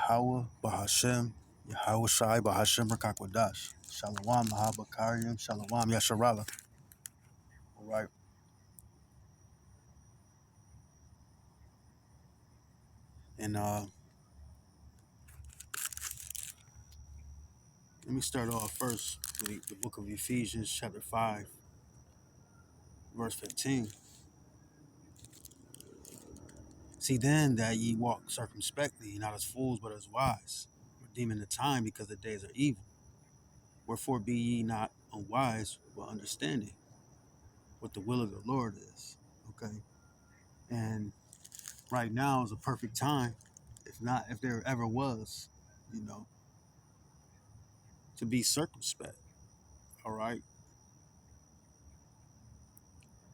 Yahweh Bahashem, Yahweh Shai Bahashem Rakakwadash. Shalom Mahabakarim, Shalom Yasharala. All right. And let me start off first with the book of Ephesians, chapter 5, verse 15. See then that ye walk circumspectly, not as fools, but as wise, redeeming the time because the days are evil. Wherefore be ye not unwise, but understanding what the will of the Lord is. Okay. And right now is a perfect time, if there ever was, you know, to be circumspect, all right,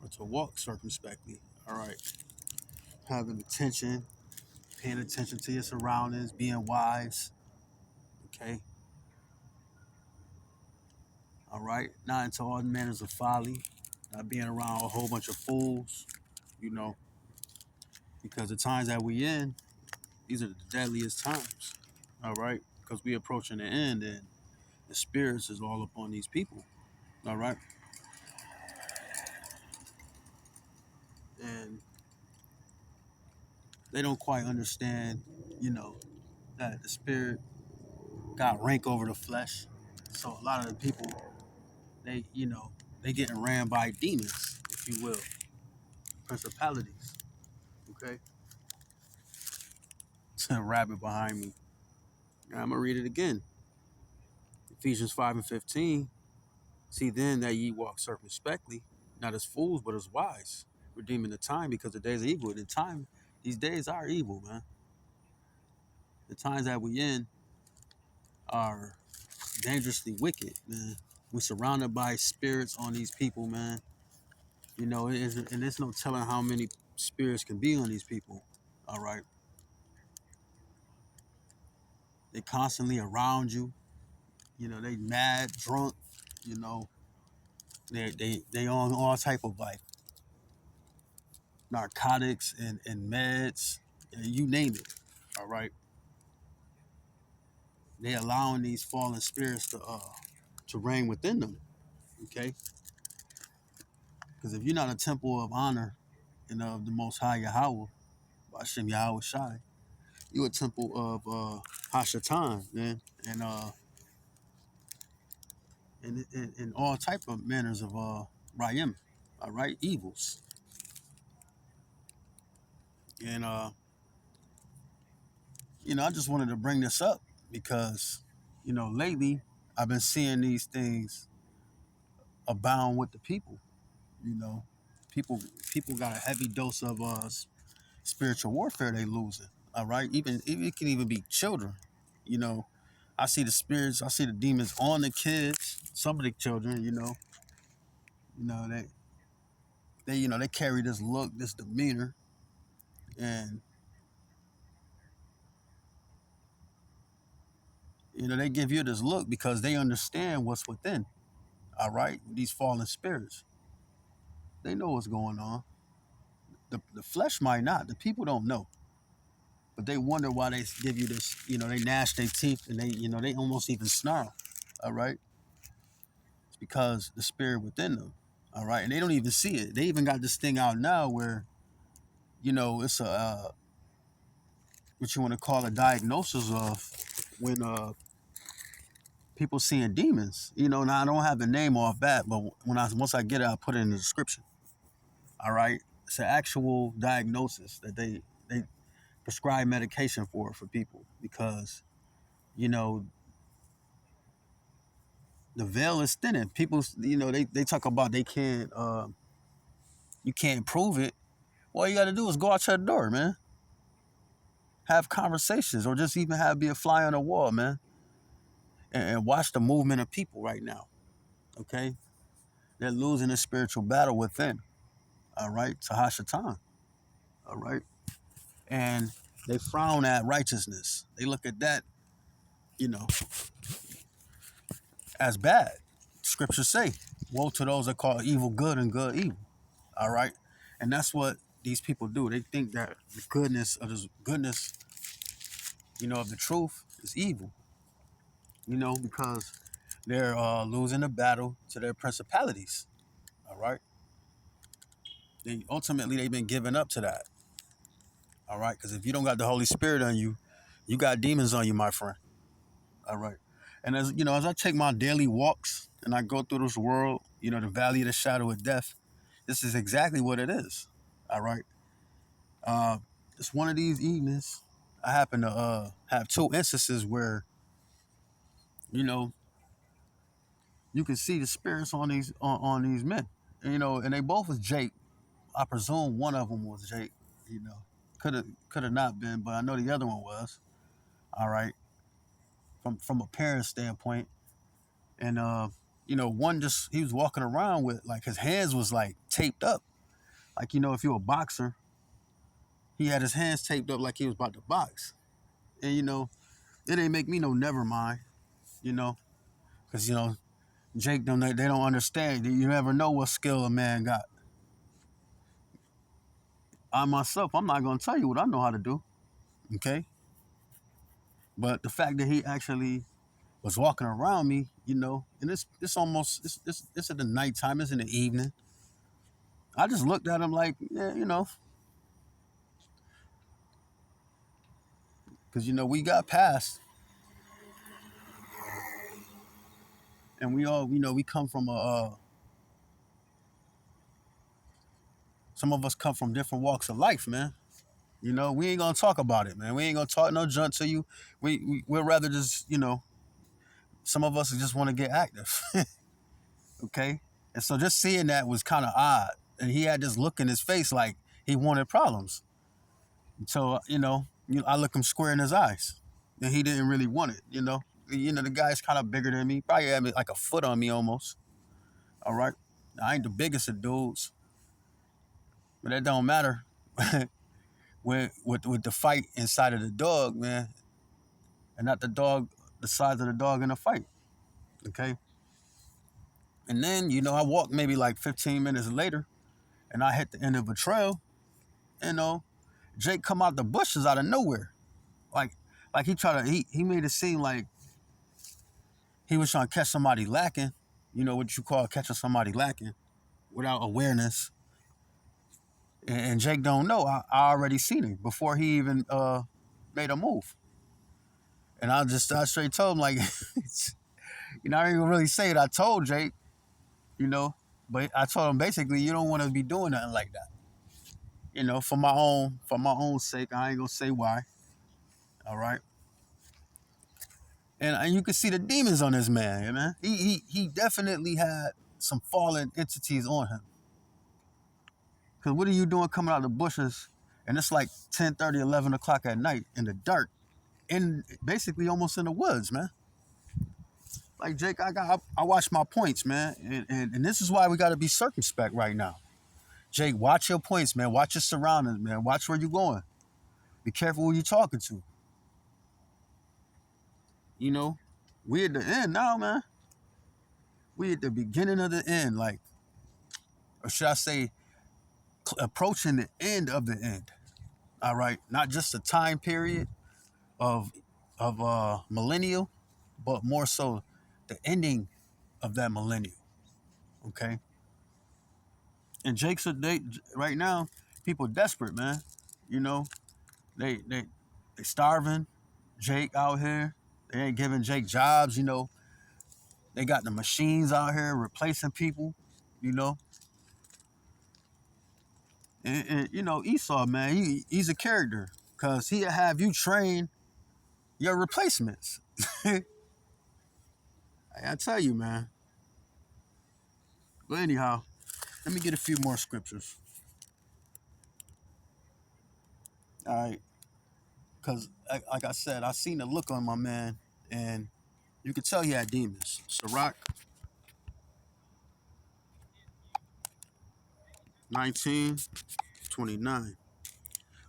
or to walk circumspectly, all right, having attention, paying attention to your surroundings, being wise, okay, all right, not into all manners of folly, not being around a whole bunch of fools, you know, because the times that we in, these are the deadliest times, all right, because we approaching the end and the spirits is all upon these people, all right, and they don't quite understand, you know, that the spirit got rank over the flesh. So a lot of the people, they getting ran by demons, if you will, principalities. Okay, it's a rabbit behind me. Now I'm gonna read it again. Ephesians 5:15. See then that ye walk circumspectly, not as fools, but as wise, redeeming the time because the days are evil. The time, these days are evil, man. The times that we in are dangerously wicked, man. We're surrounded by spirits on these people, man. You know, and there's no telling how many spirits can be on these people. All right, they constantly around you. You know, they mad, drunk. You know, they on all type of like narcotics and meds, you name it. All right, they allowing these fallen spirits to reign within them. Okay, because if you're not a temple of honor and of the Most High Yahweh, Hashem Yahweh Shai, you a temple of Hashatan, man, and all type of manners of Rayim, all right, evils. And I just wanted to bring this up because, lately I've been seeing these things abound with the people. You know, people people got a heavy dose of spiritual warfare they losing. All right, even it can even be children. You know, I see the spirits, I see the demons on the kids, some of the children. They carry this look, this demeanor, and they give you this look because they understand what's within. All right, these fallen spirits, they know what's going on. The flesh might not. The people don't know, but they wonder why they give you this. They gnash their teeth and they almost even snarl. All right, it's because the spirit within them. All right, and they don't even see it. They even got this thing out now where it's a what you want to call a diagnosis of when people seeing demons. Now I don't have the name off bat, but once I get it, I'll put it in the description. All right, it's an actual diagnosis that they prescribe medication for people because you know the veil is thinning. People, they talk about they can't, you can't prove it. All you got to do is go out your door, man. Have conversations, or just even be a fly on the wall, man, and watch the movement of people right now. Okay, they're losing the spiritual battle within. All right, Tahashatan. All right, and they frown at righteousness. They look at that, you know, as bad. Scriptures say, "Woe to those that call evil good and good evil." All right, and that's what these people do. They think that the goodness of the truth is evil, because they're losing the battle to their principalities. All right. Ultimately, they've been giving up to that. All right. Because if you don't got the Holy Spirit on you, you got demons on you, my friend. All right. And as I take my daily walks and I go through this world, the valley of the shadow of death, this is exactly what it is. All right. Uh, it's one of these evenings. I happen to have two instances where, you know, you can see the spirits on these men. And they both was Jake. I presume one of them was Jake. You know, could have not been, but I know the other one was. All right, from a parent standpoint, and one just he was walking around with like his hands was like taped up, like if you're a boxer, he had his hands taped up like he was about to box, and it ain't make me no never mind, you know, because Jake they don't understand. You never know what skill a man got. I myself, I'm not gonna tell you what I know how to do, okay? But the fact that he actually was walking around me, and it's almost it's at the nighttime, it's in the evening. I just looked at him like, yeah, because we got past, and we all, we come from some of us come from different walks of life, man. We ain't gonna talk about it, man. We ain't gonna talk no junk to you. We'd rather just, some of us just want to get active. Okay. And so just seeing that was kind of odd. And he had this look in his face like he wanted problems. So, I look him square in his eyes. And he didn't really want it, the guy's kind of bigger than me. Probably had like a foot on me almost. All right. I ain't the biggest of dudes, but that don't matter. with the fight inside of the dog, man, and not the dog, the size of the dog in a fight. Okay. And then, I walked maybe like 15 minutes later and I hit the end of a trail. You know, Jake come out the bushes out of nowhere. Like he tried to he made it seem like he was trying to catch somebody lacking, what you call catching somebody lacking without awareness. And Jake don't know. I already seen him before he even made a move. And I straight told him like I didn't even really say it. I told Jake, but I told him basically you don't want to be doing nothing like that. For my own sake, I ain't gonna say why. All right. And you can see the demons on this man, man. He definitely had some fallen entities on him. Cause what are you doing coming out of the bushes and it's like 10:30, 11 o'clock at night in the dark, in basically almost in the woods, man. Like Jake, I watch my points, man, and this is why we got to be circumspect right now. Jake, watch your points, man. Watch your surroundings, man. Watch where you're going. Be careful who you're talking to. You know, we at the end now, man. We at the beginning of the end, like, or should I say, approaching the end of the end. All right, not just a time period of millennial, but more so the ending of that millennium. Okay, and Jake's they right now, people desperate, man. You know, they starving. Jake out here, they ain't giving Jake jobs. They got the machines out here replacing people. You know, and Esau, man, he's a character because he'll have you train your replacements. I tell you, man. But anyhow, let me get a few more scriptures. All right, because like I said, I seen the look on my man, and you could tell he had demons. Sirach 19:29.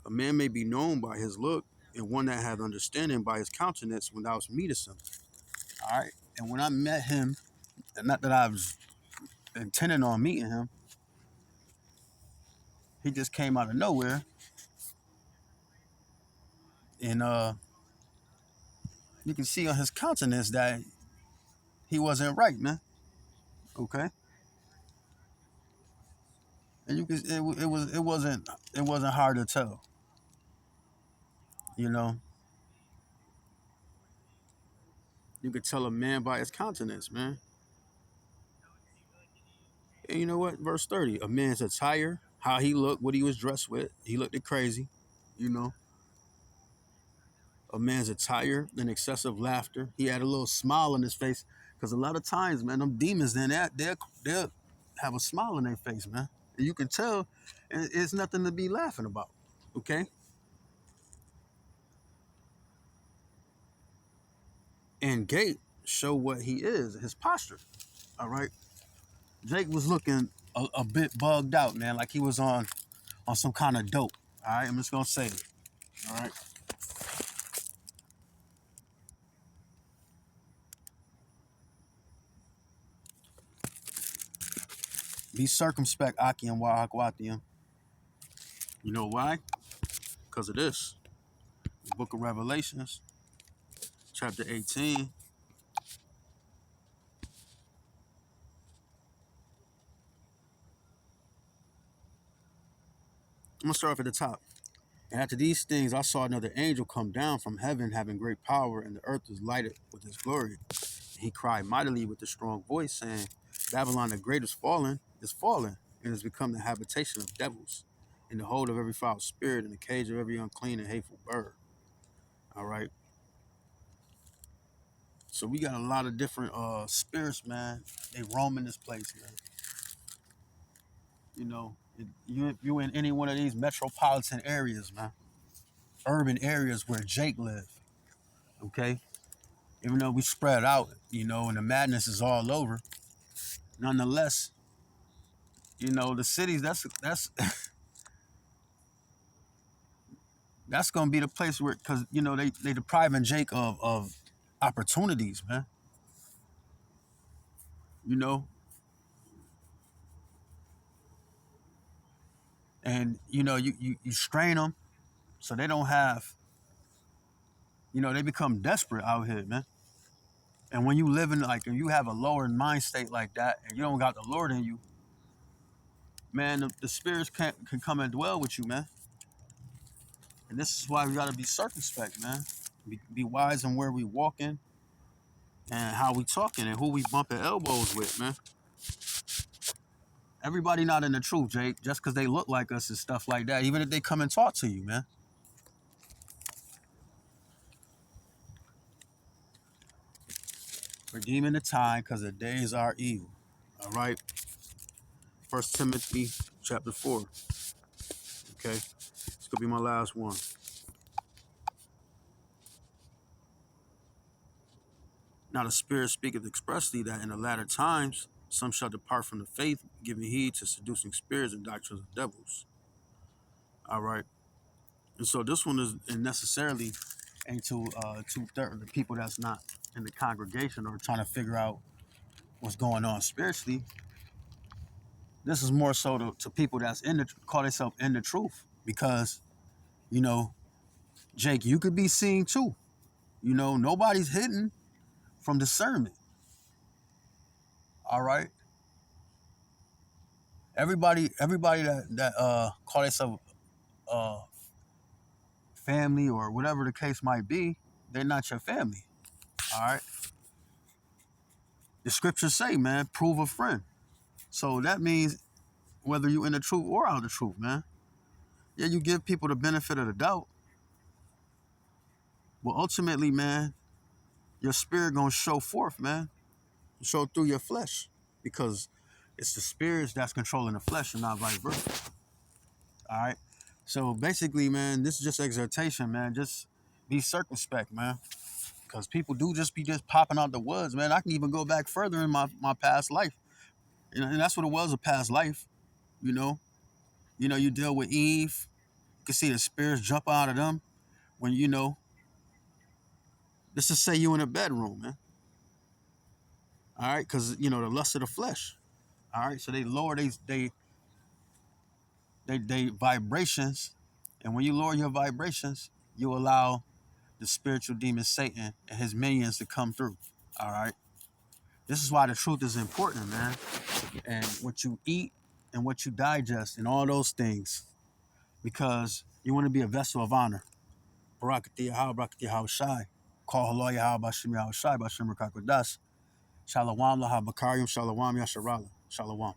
A man may be known by his look, and one that hath understanding by his countenance when thou meetest him. All right, and when I met him, and not that I was intending on meeting him, he just came out of nowhere, and You can see on his countenance that he wasn't right, man. Okay, and you can it wasn't hard to tell. You know, you could tell a man by his countenance, man. And you know what? Verse 30, a man's attire, how he looked, what he was dressed with. He looked crazy, you know. A man's attire, then excessive laughter. He had a little smile on his face. Because a lot of times, man, them demons, then they'll have a smile on their face, man. And you can tell it's nothing to be laughing about. Okay? And gait show what he is, his posture. All right. Jake was looking a bit bugged out, man, like he was on some kind of dope. All right, I'm just gonna say it. All right. Be circumspect, Aki and Wahakwatium. You know why? Because of this. The book of Revelations, chapter 18. I'm gonna start off at the top. And after these things, I saw another angel come down from heaven, having great power, and the earth was lighted with his glory. And he cried mightily with a strong voice, saying, Babylon the great is fallen, and has become the habitation of devils, in the hold of every foul spirit, in the cage of every unclean and hateful bird. All right. So we got a lot of different spirits, man. They roam in this place, man. You know, you in any one of these metropolitan areas, man, urban areas where Jake lived. Okay, even though we spread out, you know, and the madness is all over. Nonetheless, you know, the cities that's that's gonna be the place where, because you know they depriving Jake of opportunities, man. You know, and you know you strain them so they don't have, you know, they become desperate out here, man. And when you live in, like, and you have a lower mind state like that, and you don't got the Lord in you, man, the spirits can come and dwell with you, man. And this is why we gotta be circumspect, man. Be wise in where we walking and how we talking and who we bumping elbows with, man. Everybody not in the truth, Jake, just because they look like us and stuff like that. Even if they come and talk to you, man. Redeeming the time because the days are evil. All right. First Timothy chapter 4. Okay. It's gonna be my last one. Now the Spirit speaketh expressly that in the latter times some shall depart from the faith, giving heed to seducing spirits and doctrines of devils. All right. And so this one is necessarily ain't to two-thirds of the people that's not in the congregation or trying to figure out what's going on spiritually. This is more so to people that's in the call themselves in the truth, because you know, Jake, you could be seen too. You know, nobody's hidden from discernment. All right, everybody that call themselves uh family or whatever the case might be, they're not your family. All right, the scriptures say, man, prove a friend. So that means whether you in the truth or out of the truth, man. Yeah, you give people the benefit of the doubt, but ultimately, man, your spirit gonna show forth, man. Show through your flesh, because it's the spirits that's controlling the flesh and not vice versa. All right. So basically, man, this is just exhortation, man. Just be circumspect, man. Because people do just popping out the woods, man. I can even go back further in my past life. And that's what it was, a past life, you know. You know, you deal with Eve, you can see the spirits jump out of them when, you know, let's just say you in a bedroom, man. All right, because you know the lust of the flesh. All right, so they lower they vibrations, and when you lower your vibrations, you allow the spiritual demon Satan and his minions to come through. All right. This is why the truth is important, man. And what you eat and what you digest and all those things, because you want to be a vessel of honor. Barakati Yahweh, Barakati Yahweh Shai. Call Halo Yahweh Bashim Yahweh Shai, Bashim Rakakodas. Shalom Laha Bakarium, Shalom Yasharala. Shalom.